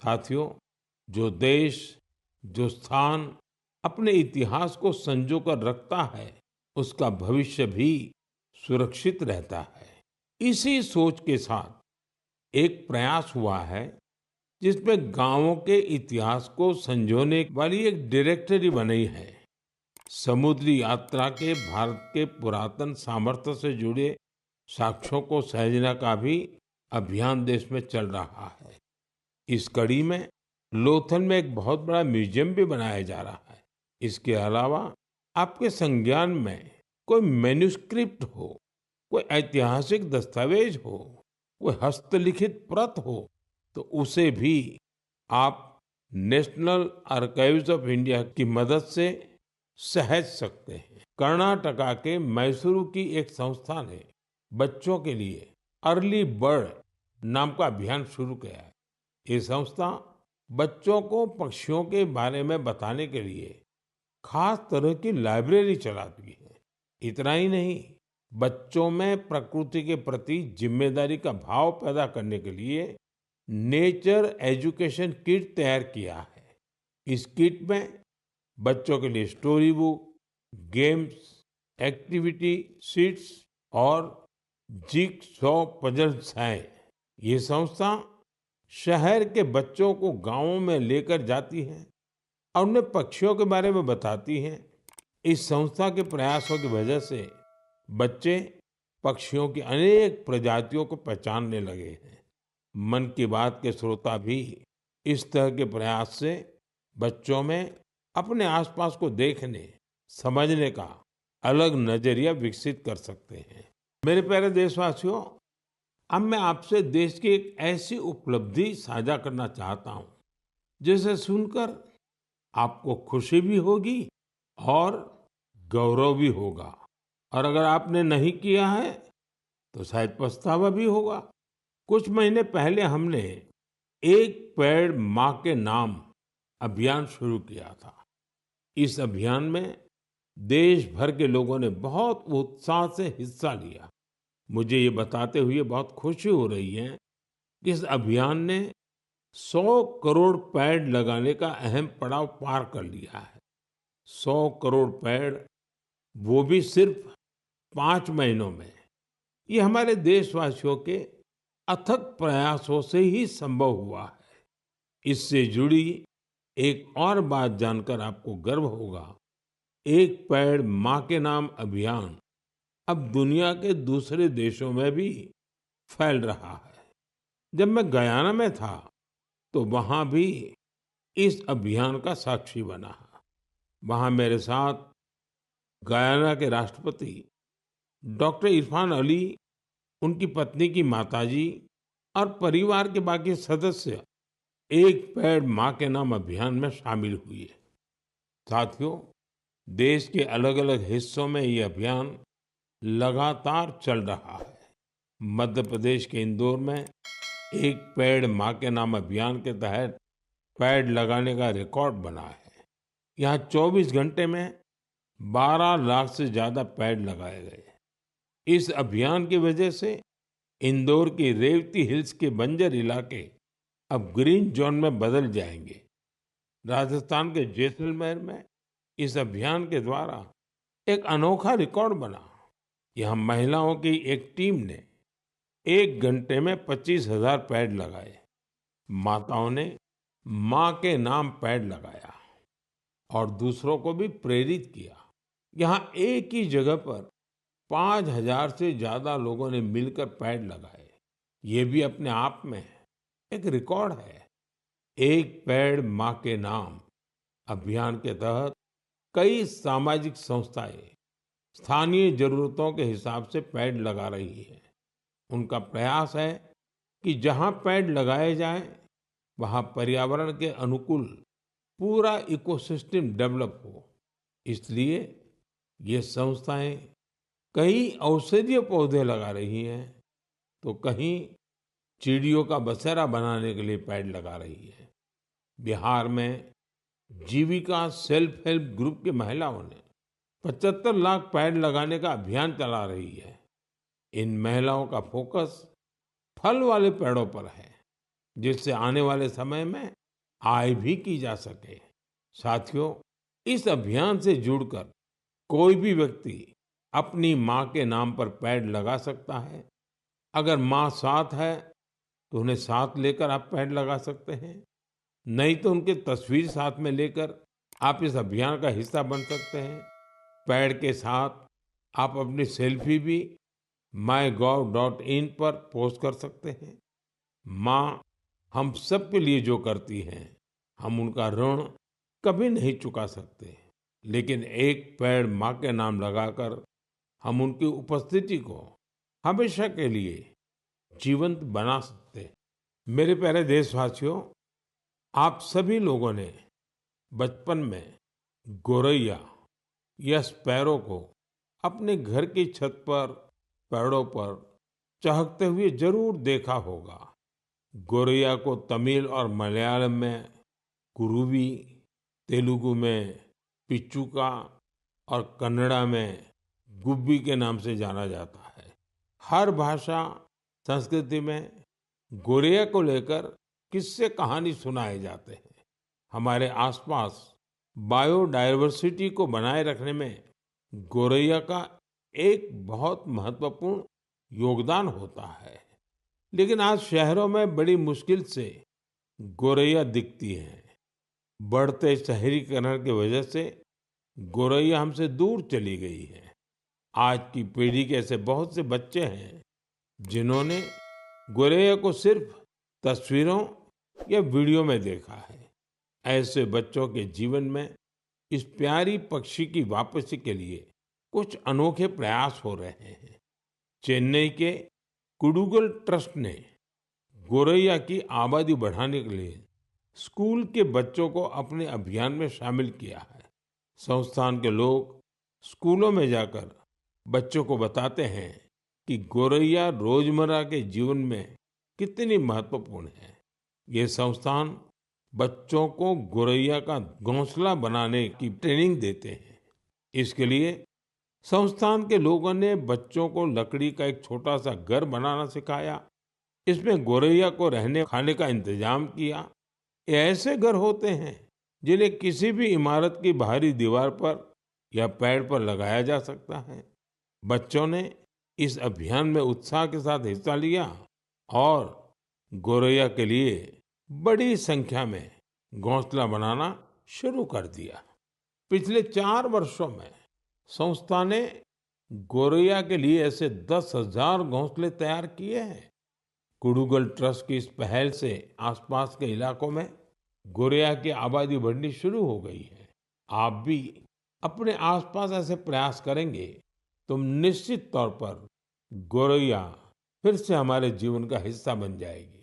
साथियों, जो देश, जो स्थान अपने इतिहास को संजो कर रखता है, उसका भविष्य भी सुरक्षित रहता है। इसी सोच के साथ एक प्रयास हुआ है जिसमें गांवों के इतिहास को संजोने वाली एक डायरेक्टरी बनी है। समुद्री यात्रा के भारत के पुरातन सामर्थ्य से जुड़े साक्ष्यों को सहेजने का भी अभियान देश में चल रहा है। इस कड़ी में लोथल में एक बहुत बड़ा म्यूजियम भी बनाया जा रहा है। इसके अलावा आपके संज्ञान में कोई मैन्युस्क्रिप्ट हो, कोई ऐतिहासिक दस्तावेज हो, कोई हस्तलिखित प्रत हो, तो उसे भी आप नेशनल आर्काइव्स ऑफ इंडिया की मदद से सहेज सकते हैं। कर्नाटका के मैसूरू की एक संस्था ने बच्चों के लिए अर्ली बर्ड नाम का अभियान शुरू किया है। ये संस्था बच्चों को पक्षियों के बारे में बताने के लिए खास तरह की लाइब्रेरी चलाती है। इतना ही नहीं, बच्चों में प्रकृति के प्रति जिम्मेदारी का भाव पैदा करने के लिए नेचर एजुकेशन किट तैयार किया है। इस किट में बच्चों के लिए story book, games, activity sheets और जिगसॉ पजल्स हैं। ये संस्था शहर के बच्चों को गांवों में लेकर जाती है और उन्हें पक्षियों के बारे में बताती है। इस संस्था के प्रयासों की वजह से बच्चे पक्षियों की अनेक प्रजातियों को पहचानने लगे हैं। मन की बात के श्रोता भी इस तरह के प्रयास से बच्चों में अपने आसपास को देखने, समझने का अलग नजरिया विकसित कर सकते हैं। मेरे प्यारे देशवासियों, अब मैं आपसे देश की एक ऐसी उपलब्धि साझा करना चाहता हूं जिसे सुनकर आपको खुशी भी होगी और गौरव भी होगा। और अगर आपने नहीं किया है तो शायद पछतावा भी होगा। कुछ महीने पहले हमने एक पेड़ माँ के नाम अभियान शुरू किया था। इस अभियान में देश भर के लोगों ने बहुत उत्साह से हिस्सा लिया। मुझे ये बताते हुए बहुत खुशी हो रही है कि इस अभियान ने 100 करोड़ पेड़ लगाने का अहम पड़ाव पार कर लिया है। 100 करोड़ पेड़, वो भी सिर्फ 5 महीनों में। ये हमारे देशवासियों के अथक प्रयासों से ही संभव हुआ है। इससे जुड़ी एक और बात जानकर आपको गर्व होगा। एक पेड़ माँ के नाम अभियान अब दुनिया के दूसरे देशों में भी फैल रहा है। जब मैं गयाना में था तो वहां भी इस अभियान का साक्षी बना। वहां मेरे साथ गयाना के राष्ट्रपति डॉक्टर इरफान अली, उनकी पत्नी की माताजी और परिवार के बाकी सदस्य एक पेड़ माँ के नाम अभियान में शामिल हुए। साथियों, देश के अलग अलग हिस्सों में ये अभियान लगातार चल रहा है। मध्य प्रदेश के इंदौर में एक पेड़ माँ के नाम अभियान के तहत पेड़ लगाने का रिकॉर्ड बना है। यहाँ 24 घंटे में 12 लाख से ज्यादा पेड़ लगाए गए। इस अभियान की वजह से इंदौर की रेवती हिल्स के बंजर इलाके अब ग्रीन जोन में बदल जाएंगे। राजस्थान के जैसलमेर में इस अभियान के द्वारा एक अनोखा रिकॉर्ड बना। यहाँ महिलाओं की एक टीम ने 1 घंटे में 25,000 पेड़ लगाए। माताओं ने माँ के नाम पेड़ लगाया और दूसरों को भी प्रेरित किया। यहाँ एक ही जगह पर 5,000 से ज्यादा लोगों ने मिलकर पेड़ लगाए। ये भी अपने आप में एक रिकॉर्ड है। एक पेड़ माँ के नाम अभियान के तहत कई सामाजिक संस्थाएं स्थानीय जरूरतों के हिसाब से पेड़ लगा रही है। उनका प्रयास है कि जहां पेड़ लगाए जाएं, वहां पर्यावरण के अनुकूल पूरा इकोसिस्टम डेवलप हो। इसलिए ये संस्थाएं कई औषधीय पौधे लगा रही हैं, तो कहीं चिड़ियों का बसेरा बनाने के लिए पेड़ लगा रही है। बिहार में जीविका सेल्फ हेल्प ग्रुप की महिलाओं ने 75 लाख पेड़ लगाने का अभियान चला रही है। इन महिलाओं का फोकस फल वाले पेड़ों पर है। जिससे आने वाले समय में आय भी की जा सके। साथियों, इस अभियान से जुड़कर कोई भी व्यक्ति अपनी माँ के नाम पर पेड़ लगा सकता है। अगर माँ साथ है तो उन्हें साथ लेकर आप पेड़ लगा सकते हैं। नहीं तो उनकी तस्वीर साथ में लेकर आप इस अभियान का हिस्सा बन सकते हैं। पेड़ के साथ आप अपनी सेल्फी भी mygov.in पर पोस्ट कर सकते हैं। माँ हम सब के लिए जो करती हैं, हम उनका ऋण कभी नहीं चुका सकते। लेकिन एक पेड़ माँ के नाम लगाकर हम उनकी उपस्थिति को हमेशा के लिए जीवंत बना सकते हैं। मेरे प्यारे देशवासियों, आप सभी लोगों ने बचपन में गोरैया या स्पैरो को अपने घर की छत पर, पेड़ों पर चहकते हुए जरूर देखा होगा। गोरैया को तमिल और मलयालम में कुरुवी, तेलुगु में पिचुका और कन्नड़ा में गुब्बी के नाम से जाना जाता है। हर भाषा, संस्कृति में गोरैया को लेकर किस्से कहानी सुनाए जाते हैं। हमारे आसपास बायोडायवर्सिटी को बनाए रखने में गोरैया का एक बहुत महत्वपूर्ण योगदान होता है। लेकिन आज शहरों में बड़ी मुश्किल से गोरैया दिखती है। बढ़ते शहरीकरण की वजह से गोरैया हमसे दूर चली गई है। आज की पीढ़ी के ऐसे बहुत से बच्चे हैं जिन्होंने गोरैया को सिर्फ तस्वीरों या वीडियो में देखा है। ऐसे बच्चों के जीवन में इस प्यारी पक्षी की वापसी के लिए कुछ अनोखे प्रयास हो रहे हैं। चेन्नई के कुडुगल ट्रस्ट ने गोरैया की आबादी बढ़ाने के लिए स्कूल के बच्चों को अपने अभियान में शामिल किया है। संस्थान के लोग स्कूलों में जाकर बच्चों को बताते हैं कि गोरैया रोजमर्रा के जीवन में कितनी महत्वपूर्ण है। ये संस्थान बच्चों को गोरैया का घोंसला बनाने की ट्रेनिंग देते हैं। इसके लिए संस्थान के लोगों ने बच्चों को लकड़ी का एक छोटा सा घर बनाना सिखाया। इसमें गोरैया को रहने खाने का इंतजाम किया। ये ऐसे घर होते हैं जिन्हें किसी भी इमारत की बाहरी दीवार पर या पेड़ पर लगाया जा सकता है। बच्चों ने इस अभियान में उत्साह के साथ हिस्सा लिया और गोरैया के लिए बड़ी संख्या में घोंसला बनाना शुरू कर दिया। पिछले 4 वर्षों में संस्था ने गोरैया के लिए ऐसे 10,000 घोंसले तैयार किए हैं। कुडुगल ट्रस्ट की इस पहल से आसपास के इलाकों में गोरैया की आबादी बढ़नी शुरू हो गई है। आप भी अपने आसपास ऐसे प्रयास करेंगे तो निश्चित तौर पर गोरैया फिर से हमारे जीवन का हिस्सा बन जाएगी।